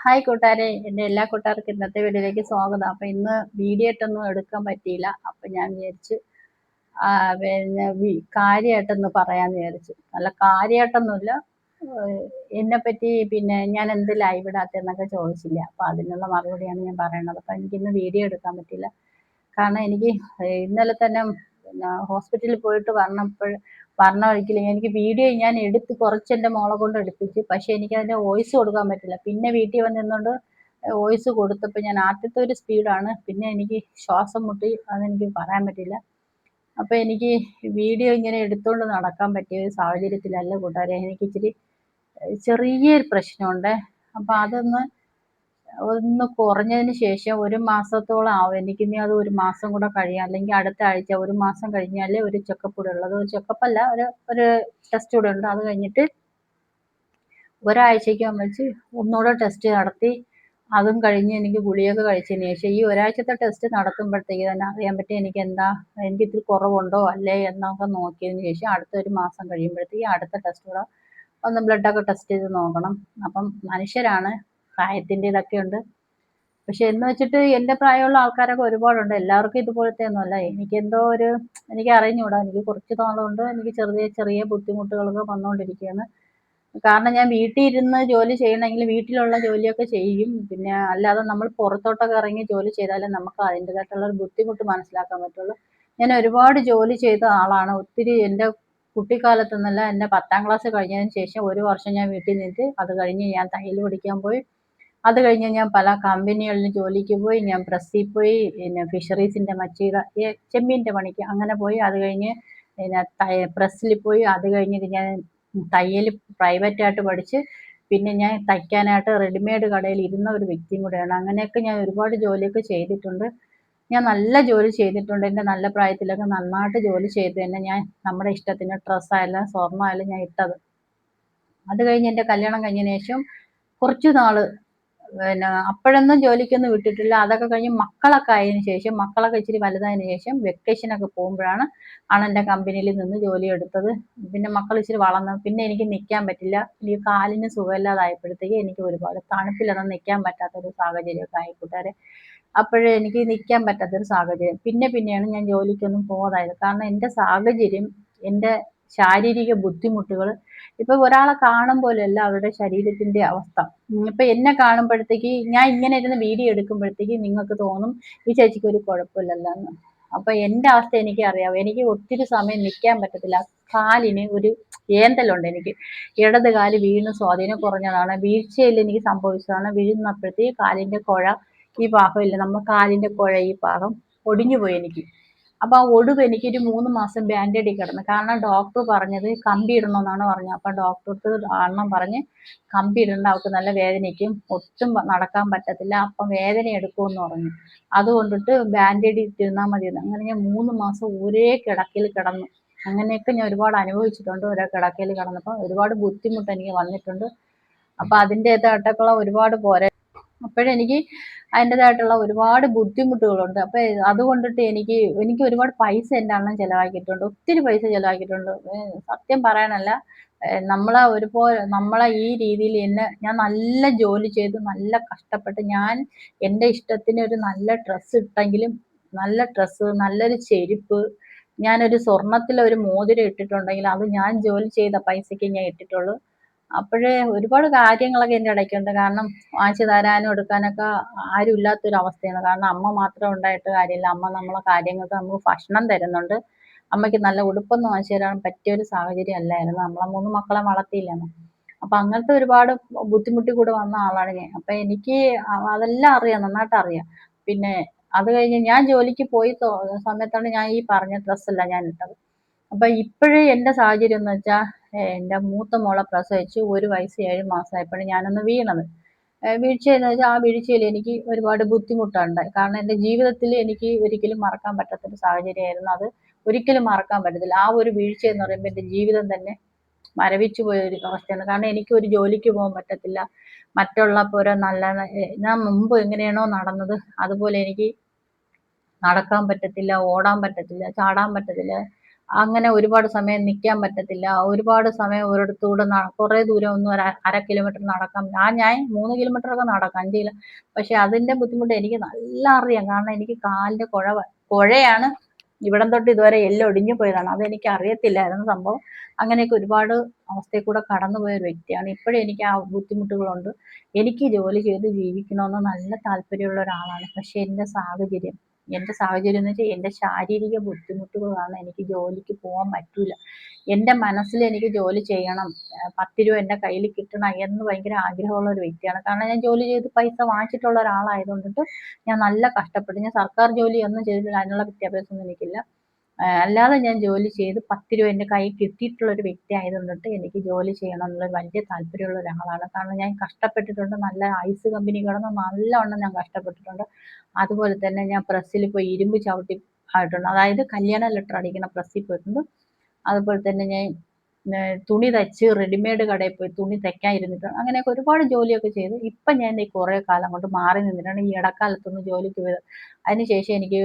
Hi കൂട്ടുകാരെ, എൻ്റെ എല്ലാ കൂട്ടുകാർക്കും ഇന്നത്തെ വീഡിയോയിലേക്ക് സ്വാഗതം. അപ്പം ഇന്ന് വീഡിയോ ആയിട്ടൊന്നും എടുക്കാൻ പറ്റിയില്ല. അപ്പം ഞാൻ വിചാരിച്ച് പിന്നെ കാര്യമായിട്ടൊന്ന് പറയാമെന്ന് വിചാരിച്ചു. നല്ല കാര്യമായിട്ടൊന്നുമില്ല. എന്നെപ്പറ്റി പിന്നെ ഞാൻ എന്ത് ലൈവ് ഇടാത്തതെന്നൊക്കെ ചോദിച്ചില്ല. അപ്പം അതിനുള്ള മറുപടിയാണ് ഞാൻ പറയണത്. അപ്പം എനിക്കിന്ന് വീഡിയോ എടുക്കാൻ പറ്റില്ല. കാരണം എനിക്ക് ഇന്നലെ തന്നെ പിന്നെ ഹോസ്പിറ്റലിൽ പോയിട്ട് വരണ വഴിക്കിൽ എനിക്ക് വീഡിയോ ഞാൻ എടുത്ത് കുറച്ച് എൻ്റെ മോളെ കൊണ്ട് എടുപ്പിച്ച്. പക്ഷെ എനിക്കതിൻ്റെ വോയിസ് കൊടുക്കാൻ പറ്റില്ല. പിന്നെ വീട്ടിൽ വന്ന് നിന്നുകൊണ്ട് വോയിസ് കൊടുത്തപ്പോൾ ഞാൻ ആദ്യത്തെ ഒരു സ്പീഡാണ്. പിന്നെ എനിക്ക് ശ്വാസം മുട്ടി, അതെനിക്ക് പറയാൻ പറ്റില്ല. അപ്പോൾ എനിക്ക് വീഡിയോ ഇങ്ങനെ എടുത്തുകൊണ്ട് നടക്കാൻ പറ്റിയ ഒരു സാഹചര്യത്തിലല്ല കൂട്ടുകാരെ. എനിക്ക് ഇച്ചിരി ചെറിയൊരു പ്രശ്നമുണ്ട്. അപ്പോൾ ഒന്ന് കുറഞ്ഞതിന് ശേഷം 1 മാസത്തോളം ആവും. എനിക്കിനി അത് 1 മാസം കൂടെ കഴിയാം. അല്ലെങ്കിൽ അടുത്ത ആഴ്ച 1 മാസം കഴിഞ്ഞാൽ ഒരു ചെക്കപ്പ് കൂടെ ഉള്ളത്. ഒരു ചെക്കപ്പല്ല, ഒരു ടെസ്റ്റ് കൂടെ ഉണ്ട്. അത് കഴിഞ്ഞിട്ട് ഒരാഴ്ചയ്ക്ക് വെച്ച് ഒന്നുകൂടെ ടെസ്റ്റ് നടത്തി അതും കഴിഞ്ഞ് എനിക്ക് ഗുളികയൊക്കെ കഴിച്ചതിന് ശേഷം ഈ ഒരാഴ്ചത്തെ ടെസ്റ്റ് നടത്തുമ്പോഴത്തേക്ക് തന്നെ അറിയാൻ പറ്റും എനിക്ക് ഇത്തിരി കുറവുണ്ടോ അല്ലേ എന്നൊക്കെ നോക്കിയതിന് ശേഷം അടുത്ത 1 മാസം കഴിയുമ്പോഴത്തേക്ക് അടുത്ത ടെസ്റ്റ് കൂടെ ഒന്ന് ബ്ലഡൊക്കെ ടെസ്റ്റ് ചെയ്ത് നോക്കണം. അപ്പം മനുഷ്യരാണ്, പ്രായത്തിൻ്റെ ഇതൊക്കെ ഉണ്ട്. പക്ഷെ എന്ന് വെച്ചിട്ട് എൻ്റെ പ്രായമുള്ള ആൾക്കാരൊക്കെ ഒരുപാടുണ്ട്. എല്ലാവർക്കും ഇതുപോലത്തെ ഒന്നുമല്ല. എനിക്ക് അറിഞ്ഞൂടാ. എനിക്ക് കുറച്ച് നാളുകൊണ്ട് എനിക്ക് ചെറിയ ചെറിയ ബുദ്ധിമുട്ടുകളൊക്കെ വന്നുകൊണ്ടിരിക്കുകയാണ്. കാരണം ഞാൻ വീട്ടിൽ ഇരുന്ന് ജോലി ചെയ്യണമെങ്കിൽ വീട്ടിലുള്ള ജോലിയൊക്കെ ചെയ്യും. പിന്നെ അല്ലാതെ നമ്മൾ പുറത്തോട്ടൊക്കെ ഇറങ്ങി ജോലി ചെയ്താലേ നമുക്ക് അതിൻ്റെതായിട്ടുള്ള ഒരു ബുദ്ധിമുട്ട് മനസ്സിലാക്കാൻ പറ്റുള്ളൂ. ഞാൻ ഒരുപാട് ജോലി ചെയ്ത ആളാണ്. ഒത്തിരി എൻ്റെ കുട്ടിക്കാലത്തൊന്നല്ല, എൻ്റെ 10ാം ക്ലാസ് കഴിഞ്ഞതിന് ശേഷം 1 വർഷം ഞാൻ വീട്ടിൽ നിന്നിട്ട് അത് കഴിഞ്ഞ് ഞാൻ തയ്യൽ പഠിക്കാൻ പോയി. അത് കഴിഞ്ഞ് ഞാൻ പല കമ്പനികളിലും ജോലിക്ക് പോയി. ഞാൻ പ്രസ്സിൽ പോയി, പിന്നെ ഫിഷറീസിൻ്റെ ചെമ്മീൻ്റെ പണിക്ക് അങ്ങനെ പോയി. അത് കഴിഞ്ഞ് പിന്നെ പ്രസ്സിൽ പോയി. അത് കഴിഞ്ഞിട്ട് ഞാൻ തയ്യൽ പ്രൈവറ്റായിട്ട് പഠിച്ച് പിന്നെ ഞാൻ തയ്ക്കാനായിട്ട് റെഡിമെയ്ഡ് കടയിൽ ഇരുന്ന ഒരു വ്യക്തിയും കൂടെയാണ്. അങ്ങനെയൊക്കെ ഞാൻ ഒരുപാട് ജോലിയൊക്കെ ചെയ്തിട്ടുണ്ട്. ഞാൻ നല്ല ജോലി ചെയ്തിട്ടുണ്ട്. എൻ്റെ നല്ല പ്രായത്തിലൊക്കെ നന്നായിട്ട് ജോലി ചെയ്ത് തന്നെ ഞാൻ നമ്മുടെ ഇഷ്ടത്തിന് ഡ്രസ്സായാലും സ്വർണ്ണമായാലും ഞാൻ ഇട്ടത്. അത് കഴിഞ്ഞ് എൻ്റെ കല്യാണം കഴിഞ്ഞതിന് ശേഷം കുറച്ച് നാൾ പിന്നെ അപ്പോഴൊന്നും ജോലിക്കൊന്നും വിട്ടിട്ടില്ല. അതൊക്കെ കഴിഞ്ഞ് മക്കളൊക്കെ ആയതിനു ശേഷം, മക്കളൊക്കെ ഇച്ചിരി വലുതായതിനു ശേഷം വെക്കേഷനൊക്കെ പോകുമ്പോഴാണ് എൻ്റെ കമ്പനിയിൽ നിന്ന് ജോലി എടുത്തത്. പിന്നെ മക്കൾ ഇച്ചിരി വളർന്നു. പിന്നെ എനിക്ക് നിൽക്കാൻ പറ്റില്ല. എനിക്ക് കാലിന് സുഖമില്ലാതായപ്പോഴത്തേക്ക് എനിക്ക് ഒരുപാട് തണുപ്പിലൊന്നും നിൽക്കാൻ പറ്റാത്തൊരു സാഹചര്യമൊക്കെ ആയി കൂട്ടുകാരെ. അപ്പോഴേ എനിക്ക് നിൽക്കാൻ പറ്റാത്തൊരു സാഹചര്യം. പിന്നെയാണ് ഞാൻ ജോലിക്കൊന്നും പോകാതായത്. കാരണം എൻ്റെ സാഹചര്യം, എൻ്റെ ശാരീരിക ബുദ്ധിമുട്ടുകൾ ഇപ്പൊ ഒരാളെ കാണുമ്പോഴല്ല അവരുടെ ശരീരത്തിന്റെ അവസ്ഥ. ഇപ്പൊ എന്നെ കാണുമ്പോഴത്തേക്ക് ഞാൻ ഇങ്ങനെ ഇരുന്ന് വീഡിയോ എടുക്കുമ്പോഴത്തേക്ക് നിങ്ങൾക്ക് തോന്നും ഈ ചേച്ചിക്ക് ഒരു കുഴപ്പമില്ലല്ലോ എന്ന്. അപ്പൊ എൻ്റെ അവസ്ഥ എനിക്ക് അറിയാം. എനിക്ക് ഒത്തിരി സമയം നിൽക്കാൻ പറ്റത്തില്ല. കാലിന് ഒരു ഏന്തലുണ്ട്. എനിക്ക് ഇടത് കാല് വീണ് സ്വാധീനം കുറഞ്ഞതാണ്. വീഴ്ചയിൽ എനിക്ക് സംഭവിച്ചതാണ്. വീഴുന്നപ്പോഴത്തേക്ക് കാലിന്റെ കുഴ, ഈ ഭാഗമില്ല, നമ്മൾ കാലിന്റെ കുഴ, ഈ ഭാഗം ഒടിഞ്ഞു പോയി എനിക്ക്. അപ്പൊ ആ ഒടിവ് എനിക്കൊരു 3 മാസം ബാൻഡേഡി കിടന്നു. കാരണം ഡോക്ടർ പറഞ്ഞത് കമ്പി ഇടണമെന്നാണ് പറഞ്ഞത്. അപ്പൊ ഡോക്ടർക്ക് കാണണം പറഞ്ഞ് കമ്പി ഇടണ്ട, അവൾക്ക് നല്ല വേദനയ്ക്കും, ഒട്ടും നടക്കാൻ പറ്റത്തില്ല, അപ്പം വേദന എടുക്കുമെന്ന് പറഞ്ഞു. അതുകൊണ്ടിട്ട് ബാൻഡേഡ് ഇട്ടിരുന്നാൽ മതിയെന്ന്. അങ്ങനെ ഞാൻ 3 മാസം ഒരേ കിടക്കയിൽ കിടന്നു. അങ്ങനെയൊക്കെ ഞാൻ ഒരുപാട് അനുഭവിച്ചിട്ടുണ്ട്. ഓരോ കിടക്കയിൽ കിടന്നപ്പോൾ ഒരുപാട് ബുദ്ധിമുട്ട് എനിക്ക് വന്നിട്ടുണ്ട്. അപ്പൊ അതിൻ്റെതായിട്ടുള്ള ഒരുപാട് അപ്പോഴെനിക്ക് അതിൻ്റെതായിട്ടുള്ള ഒരുപാട് ബുദ്ധിമുട്ടുകളുണ്ട്. അപ്പൊ അതുകൊണ്ടിട്ട് എനിക്ക് ഒരുപാട് പൈസ എൻ്റെ അണ്ണൻ ചെലവാക്കിയിട്ടുണ്ട്. ഒത്തിരി പൈസ ചെലവാക്കിയിട്ടുണ്ട്. സത്യം പറയാനല്ല, നമ്മളെ ഈ രീതിയിൽ ഞാൻ നല്ല ജോലി ചെയ്ത് നല്ല കഷ്ടപ്പെട്ട് ഞാൻ എൻ്റെ ഇഷ്ടത്തിന് ഒരു നല്ല ഡ്രസ്സ് ഇട്ടെങ്കിലും, നല്ല ഡ്രസ്സ്, നല്ലൊരു ചെരുപ്പ്, ഞാനൊരു സ്വർണത്തിലൊരു മോതിരം ഇട്ടിട്ടുണ്ടെങ്കിൽ അത് ഞാൻ ജോലി ചെയ്ത പൈസയ്ക്ക് ഞാൻ ഇട്ടിട്ടുള്ളൂ. അപ്പോഴേ ഒരുപാട് കാര്യങ്ങളൊക്കെ എൻ്റെ ഇടയ്ക്കുണ്ട്. കാരണം വാങ്ങിച്ചു തരാനും എടുക്കാനൊക്കെ ആരും ഇല്ലാത്തൊരു അവസ്ഥയാണ്. കാരണം അമ്മ മാത്രം ഉണ്ടായിട്ട് കാര്യമില്ല. അമ്മ നമ്മളെ കാര്യങ്ങൾക്ക് നമുക്ക് ഭക്ഷണം തരുന്നുണ്ട്. അമ്മയ്ക്ക് നല്ല ഉടുപ്പൊന്നും വാങ്ങിച്ചു തരാൻ പറ്റിയ ഒരു സാഹചര്യം അല്ലായിരുന്നു. നമ്മളെ 3 മക്കളെ വളർത്തിയില്ലെന്ന്. അപ്പൊ അങ്ങനത്തെ ഒരുപാട് ബുദ്ധിമുട്ടി കൂടെ വന്ന ആളാണ് ഞാൻ. അപ്പൊ എനിക്ക് അതെല്ലാം അറിയാം, നന്നായിട്ട് അറിയാം. പിന്നെ അത് കഴിഞ്ഞ് ഞാൻ ജോലിക്ക് പോയി സമയത്താണ് ഞാൻ ഈ പറഞ്ഞ ഡ്രസ്സല്ല ഞാൻ ഇട്ടത്. അപ്പൊ ഇപ്പോഴേ എൻ്റെ സാഹചര്യം എന്ന് വെച്ചാൽ, എൻ്റെ മൂത്ത മോളെ പ്രസവിച്ച് 1 വയസ്സ് 7 മാസമായപ്പോഴാണ് ഞാനൊന്ന് വീണത്. വീഴ്ചയെന്ന് വെച്ചാൽ ആ വീഴ്ചയിൽ എനിക്ക് ഒരുപാട് ബുദ്ധിമുട്ടുണ്ടായി. കാരണം എൻ്റെ ജീവിതത്തിൽ എനിക്ക് ഒരിക്കലും മറക്കാൻ പറ്റാത്തൊരു സാഹചര്യമായിരുന്നു അത്. ഒരിക്കലും മറക്കാൻ പറ്റത്തില്ല. ആ ഒരു വീഴ്ച എന്ന് പറയുമ്പോൾ എൻ്റെ ജീവിതം തന്നെ മരവിച്ചു പോയ ഒരു അവസ്ഥയാണ്. കാരണം എനിക്ക് ഒരു ജോലിക്ക് പോകാൻ പറ്റത്തില്ല. മറ്റുള്ള പോലെ ഞാൻ മുമ്പ് എങ്ങനെയാണോ നടന്നത് അതുപോലെ എനിക്ക് നടക്കാൻ പറ്റത്തില്ല, ഓടാൻ പറ്റത്തില്ല, ചാടാൻ പറ്റത്തില്ല. അങ്ങനെ ഒരുപാട് സമയം നിൽക്കാൻ പറ്റത്തില്ല. ഒരുപാട് സമയം ഒരിടത്തൂടെ കുറേ ദൂരം ഒന്നും അര കിലോമീറ്റർ നടക്കാം. ഞാൻ 3 കിലോമീറ്ററൊക്കെ നടക്കാം. 5 കിലോ. പക്ഷെ അതിന്റെ ബുദ്ധിമുട്ട് എനിക്ക് നല്ല അറിയാം. കാരണം എനിക്ക് കാലിന്റെ കുഴയാണ്. ഇവിടം തൊട്ട് ഇതുവരെ എല്ലാം ഒടിഞ്ഞു പോയതാണ്. അതെനിക്ക് അറിയത്തില്ലായിരുന്നു സംഭവം. അങ്ങനെയൊക്കെ ഒരുപാട് അവസ്ഥയിൽ കൂടെ കടന്നുപോയ ഒരു വ്യക്തിയാണ്. ഇപ്പോഴും എനിക്ക് ആ ബുദ്ധിമുട്ടുകളുണ്ട്. എനിക്ക് ജോലി ചെയ്ത് ജീവിക്കണമെന്ന് നല്ല താല്പര്യമുള്ള ഒരാളാണ്. പക്ഷെ എൻ്റെ സാഹചര്യം എന്ന് വെച്ചാൽ എൻ്റെ ശാരീരിക ബുദ്ധിമുട്ടുകൾ കാരണം എനിക്ക് ജോലിക്ക് പോകാൻ പറ്റൂല. എൻ്റെ മനസ്സിൽ എനിക്ക് ജോലി ചെയ്യണം, 10 രൂപ എൻ്റെ കയ്യിൽ കിട്ടണം എന്ന് ഭയങ്കര ആഗ്രഹമുള്ള ഒരു വ്യക്തിയാണ്. കാരണം ഞാൻ ജോലി ചെയ്ത് പൈസ വാങ്ങിച്ചിട്ടുള്ള ഒരാളായതുകൊണ്ടിട്ട് ഞാൻ നല്ല കഷ്ടപ്പെട്ടു. ഞാൻ സർക്കാർ ജോലിയൊന്നും ചെയ്തിട്ടില്ല, അതിനുള്ള വിദ്യാഭ്യാസമൊന്നും എനിക്കില്ല. അല്ലാതെ ഞാൻ ജോലി ചെയ്ത് 10 രൂപ എൻ്റെ കയ്യിൽ കിട്ടിയിട്ടുള്ള ഒരു വ്യക്തി ആയതുകൊണ്ടിട്ട് എനിക്ക് ജോലി ചെയ്യണം എന്നുള്ള വലിയ താല്പര്യമുള്ള ഒരാളാണ്. കാരണം ഞാൻ കഷ്ടപ്പെട്ടിട്ടുണ്ട്. നല്ല ഐസ് കമ്പനി കിടന്ന് നല്ലവണ്ണം ഞാൻ കഷ്ടപ്പെട്ടിട്ടുണ്ട്. അതുപോലെ തന്നെ ഞാൻ പ്രസ്സിൽ പോയി ഇരുമ്പ് ചവിട്ടി ആയിട്ടുണ്ട്. അതായത് കല്യാണ ലെറ്റർ അടിക്കുന്ന പ്രസ്സിൽ പോയിട്ടുണ്ട്. അതുപോലെ തന്നെ ഞാൻ തുണി തയ്ച്ച് റെഡിമെയ്ഡ് കടയിൽ പോയി തുണി തയ്ക്കാൻ ഇരുന്നിട്ടുണ്ട്. അങ്ങനെയൊക്കെ ഒരുപാട് ജോലിയൊക്കെ ചെയ്തു. ഇപ്പം ഞാൻ ഈ കുറേ കാലം കൊണ്ട് മാറി നിന്നിട്ടാണ് ഈ ഇടക്കാലത്തൊന്ന് ജോലിക്ക് പോയത്. അതിനുശേഷം എനിക്ക്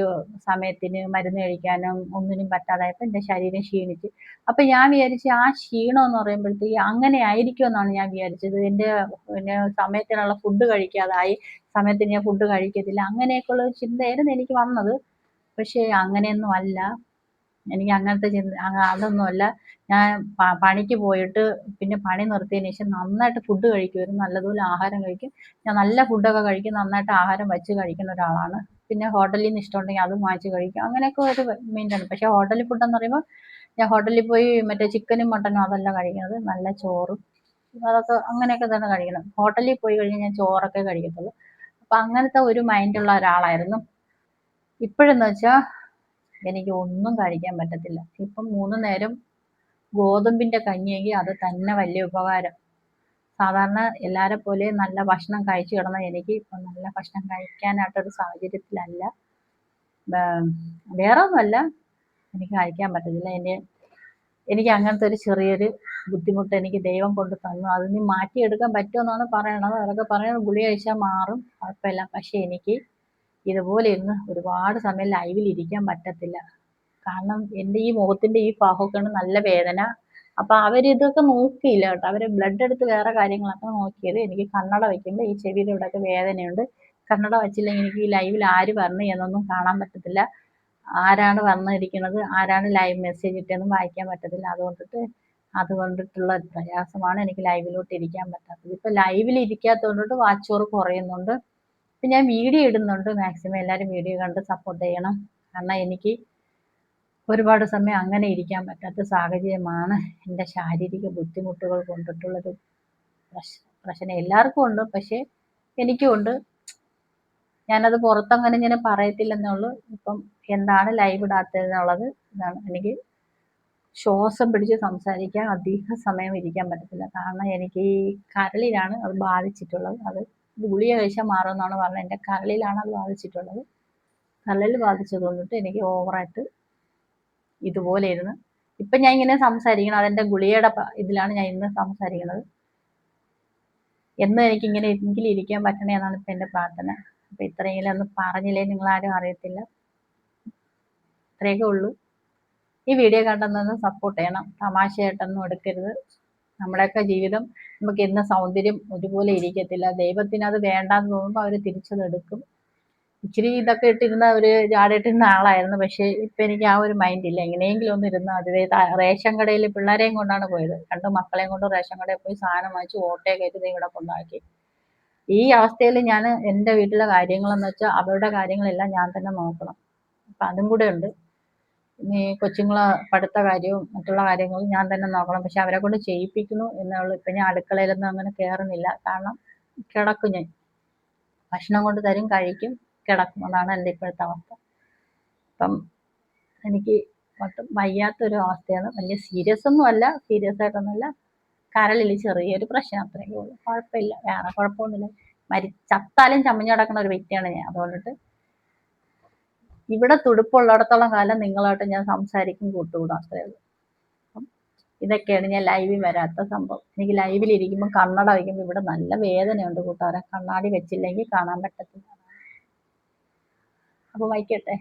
സമയത്തിന് മരുന്ന് കഴിക്കാനും ഒന്നിനും പറ്റാതായപ്പോൾ എൻ്റെ ശരീരം ക്ഷീണിച്ച്. അപ്പം ഞാൻ വിചാരിച്ചു ആ ക്ഷീണം എന്ന് പറയുമ്പോഴത്തേക്ക് അങ്ങനെ ആയിരിക്കുമെന്നാണ് ഞാൻ വിചാരിച്ചത്. എൻ്റെ പിന്നെ സമയത്തിനുള്ള ഫുഡ് കഴിക്കാതായി, സമയത്തിന് ഞാൻ ഫുഡ് കഴിക്കത്തില്ല, അങ്ങനെയൊക്കെയുള്ള ഒരു ചിന്തയായിരുന്നു എനിക്ക് വന്നത്. പക്ഷേ അങ്ങനെയൊന്നും അല്ല. എനിക്ക് അങ്ങനത്തെ അതൊന്നുമല്ല. ഞാൻ പണിക്ക് പോയിട്ട് പിന്നെ പണി നിർത്തിയതിന് ശേഷം നന്നായിട്ട് ഫുഡ് കഴിക്കുമായിരുന്നു. നല്ലതുപോലെ ആഹാരം കഴിക്കും. ഞാൻ നല്ല ഫുഡൊക്കെ കഴിക്കും. നന്നായിട്ട് ആഹാരം വെച്ച് കഴിക്കുന്ന ഒരാളാണ്. പിന്നെ ഹോട്ടലിൽ നിന്ന് ഇഷ്ടമുണ്ടെങ്കിൽ അതും വാങ്ങിച്ച് കഴിക്കും. അങ്ങനെയൊക്കെ ഒരു മെയിൻ്റാണ്. പക്ഷേ ഹോട്ടലിൽ ഫുഡെന്ന് പറയുമ്പോൾ ഞാൻ ഹോട്ടലിൽ പോയി മറ്റേ ചിക്കനും മട്ടനും അതല്ല കഴിക്കുന്നത്. നല്ല ചോറും അതൊക്കെ അങ്ങനെയൊക്കെ തന്നെ കഴിക്കണം. ഹോട്ടലിൽ പോയി കഴിഞ്ഞാൽ ഞാൻ ചോറൊക്കെ കഴിക്കത്തുള്ളൂ. അപ്പം അങ്ങനത്തെ ഒരു മൈൻഡുള്ള ഒരാളായിരുന്നു. ഇപ്പോഴെന്ന് വെച്ചാൽ എനിക്ക് ഒന്നും കഴിക്കാൻ പറ്റത്തില്ല. ഇപ്പം 3 നേരം ഗോതമ്പിന്റെ കഞ്ഞിയെങ്കിൽ അത് തന്നെ വലിയ ഉപകാരം. സാധാരണ എല്ലാരെ പോലെയും നല്ല ഭക്ഷണം കഴിച്ചു കിടന്ന എനിക്ക് ഇപ്പം നല്ല ഭക്ഷണം കഴിക്കാനായിട്ടൊരു സാഹചര്യത്തിലല്ല. വേറെ ഒന്നുമല്ല, എനിക്ക് കഴിക്കാൻ പറ്റത്തില്ല. എനിക്ക് അങ്ങനത്തെ ഒരു ചെറിയൊരു ബുദ്ധിമുട്ട് എനിക്ക് ദൈവം കൊണ്ട് തന്നു. അതിന് മാറ്റിയെടുക്കാൻ പറ്റുമെന്നാണ് പറയണത്. അവരൊക്കെ പറയുന്നത് ഗുളിക കഴിച്ചാൽ മാറും, കുഴപ്പമില്ല. പക്ഷേ എനിക്ക് ഇതുപോലെ ഇരുന്ന് ഒരുപാട് സമയം ലൈവിൽ ഇരിക്കാൻ പറ്റത്തില്ല. കാരണം എൻ്റെ ഈ മുഖത്തിന്റെ ഈ ഭാഗമൊക്കെയാണ് നല്ല വേദന. അപ്പൊ അവരിതൊക്കെ നോക്കിയില്ല കേട്ടോ. അവര് ബ്ലഡ് എടുത്ത് വേറെ കാര്യങ്ങളൊക്കെ നോക്കിയത്. എനിക്ക് കണ്ണട വെക്കുമ്പോൾ ഈ ചെവിയുടെ ഇവിടെയൊക്കെ വേദനയുണ്ട്. കണ്ണട വെച്ചില്ലെങ്കിൽ എനിക്ക് ഈ ലൈവിൽ ആര് വരണം എന്നൊന്നും കാണാൻ പറ്റത്തില്ല. ആരാണ് വന്നിരിക്കുന്നത്, ആരാണ് ലൈവ് മെസ്സേജ് ഇട്ടതെന്നും വായിക്കാൻ പറ്റത്തില്ല. അതുകൊണ്ടിട്ടുള്ള പ്രയാസമാണ് എനിക്ക് ലൈവിലോട്ട് ഇരിക്കാൻ പറ്റാത്തത്. ഇപ്പൊ ലൈവിൽ ഇരിക്കാത്തതുകൊണ്ടിട്ട് വാച്ച് അവർ കുറയുന്നുണ്ട്. ഇപ്പം ഞാൻ വീഡിയോ ഇടുന്നുണ്ട്. മാക്സിമം എല്ലാവരും വീഡിയോ കണ്ട് സപ്പോർട്ട് ചെയ്യണം. കാരണം എനിക്ക് ഒരുപാട് സമയം അങ്ങനെ ഇരിക്കാൻ പറ്റാത്ത സാഹചര്യമാണ്. എൻ്റെ ശാരീരിക ബുദ്ധിമുട്ടുകൾ കൊണ്ടിട്ടുള്ളൊരു പ്രശ്നം എല്ലാവർക്കും ഉണ്ട്. പക്ഷേ എനിക്കും ഉണ്ട്. ഞാനത് പുറത്തങ്ങനെ ഇങ്ങനെ പറയത്തില്ലെന്നേ ഉള്ളൂ. ഇപ്പം എന്താണ് ലൈവ് ഇടാത്തതെന്നുള്ളത് ഇതാണ്. എനിക്ക് ശ്വാസം പിടിച്ച് സംസാരിക്കാൻ അധിക സമയം ഇരിക്കാൻ പറ്റത്തില്ല. കാരണം എനിക്ക് ഈ കരളിലാണ് അത് ബാധിച്ചിട്ടുള്ളത്. അത് ഗുളിക കഴിച്ചാൽ മാറുമെന്നാണ് പറഞ്ഞത്. എൻ്റെ കരളിലാണ് അത് ബാധിച്ചിട്ടുള്ളത്. കരളിൽ ബാധിച്ചത് കൊണ്ടിട്ട് എനിക്ക് ഓവറായിട്ട് ഇതുപോലെ ഇരുന്ന് ഇപ്പം ഞാൻ ഇങ്ങനെ സംസാരിക്കണം. അതെൻ്റെ ഗുളികയുടെ ഇതിലാണ് ഞാൻ ഇന്ന് സംസാരിക്കുന്നത്. എന്നും എനിക്കിങ്ങനെ എങ്കിലും ഇരിക്കാൻ പറ്റണേ എന്നാണ് ഇപ്പം എൻ്റെ പ്രാർത്ഥന. അപ്പം ഇത്രയെങ്കിലും ഒന്ന് പറഞ്ഞില്ലേ നിങ്ങളാരും അറിയത്തില്ല. ഇത്രയൊക്കെ ഉള്ളൂ. ഈ വീഡിയോ കണ്ടെന്ന് സപ്പോർട്ട് ചെയ്യണം. തമാശയായിട്ടൊന്നും എടുക്കരുത്. നമ്മുടെയൊക്കെ ജീവിതം നമുക്ക് എന്നും സൗന്ദര്യം ഒരുപോലെ ഇരിക്കത്തില്ല. ദൈവത്തിന് അത് വേണ്ടാന്ന് തോന്നുമ്പോൾ അവർ തിരിച്ചതെടുക്കും. ഇച്ചിരി ഇതൊക്കെ ഇട്ടിരുന്ന ഒരു ജാടയിട്ടിരുന്ന ആളായിരുന്നു. പക്ഷേ ഇപ്പം എനിക്ക് ആ ഒരു മൈൻഡില്ല. എങ്ങനെയെങ്കിലും ഒന്ന് ഇരുന്നാൽ മതി. റേഷൻ കടയിൽ പിള്ളേരെയും കൊണ്ടാണ് പോയത്. 2 മക്കളെയും കൊണ്ട് റേഷൻ കടയിൽ പോയി സാധനം വാങ്ങിച്ച് ഓട്ടോയെ കയറ്റി ഇവിടെ കൊണ്ടാക്കി. ഈ അവസ്ഥയിൽ ഞാൻ എൻ്റെ വീട്ടിലെ കാര്യങ്ങളെന്ന് വെച്ചാൽ അവരുടെ കാര്യങ്ങളെല്ലാം ഞാൻ തന്നെ നോക്കണം. അപ്പം അതും കൂടെ ഉണ്ട്. ഇനി കൊച്ചുങ്ങളെ പഠിത്ത കാര്യവും മറ്റുള്ള കാര്യങ്ങളും ഞാൻ തന്നെ നോക്കണം. പക്ഷെ അവരെ കൊണ്ട് ചെയ്യിപ്പിക്കുന്നു എന്നുള്ളൂ. ഇപ്പം ഞാൻ അടുക്കളയിലൊന്നും അങ്ങനെ കയറുന്നില്ല. കാരണം കിടക്കും ഞാൻ. ഭക്ഷണം കൊണ്ട് തരും, കഴിക്കും, കിടക്കും. അതാണ് എൻ്റെ ഇപ്പോഴത്തെ അവസ്ഥ. അപ്പം എനിക്ക് ഒട്ടും വയ്യാത്തൊരു അവസ്ഥയാണ്. വലിയ സീരിയസ് ആയിട്ടൊന്നുമല്ല. കരളിൽ ചെറിയൊരു പ്രശ്നം, അത്രയേ ഉള്ളൂ. കുഴപ്പമില്ല, വേറെ കുഴപ്പമൊന്നുമില്ല. ചത്താലും ചമഞ്ഞ് കിടക്കുന്ന ഒരു വ്യക്തിയാണ് ഞാൻ. അതുകൊണ്ടിട്ട് ഇവിടെ തുടുപ്പുള്ളിടത്തോളം കാലം നിങ്ങളായിട്ട് ഞാൻ സംസാരിക്കും, കൂട്ടുകൂടാം, അത്രയേ ഉള്ളൂ. അപ്പം ഇതൊക്കെയാണ് ഞാൻ ലൈവിൽ വരാത്ത സംഭവം. എനിക്ക് ലൈവിൽ ഇരിക്കുമ്പോൾ കണ്ണട വയ്ക്കുമ്പോൾ ഇവിടെ നല്ല വേദനയുണ്ട് കൂട്ടുകാരെ. കണ്ണാടി വെച്ചില്ലെങ്കിൽ കാണാൻ പറ്റത്തില്ല. അപ്പോൾ വയ്ക്കട്ടെ.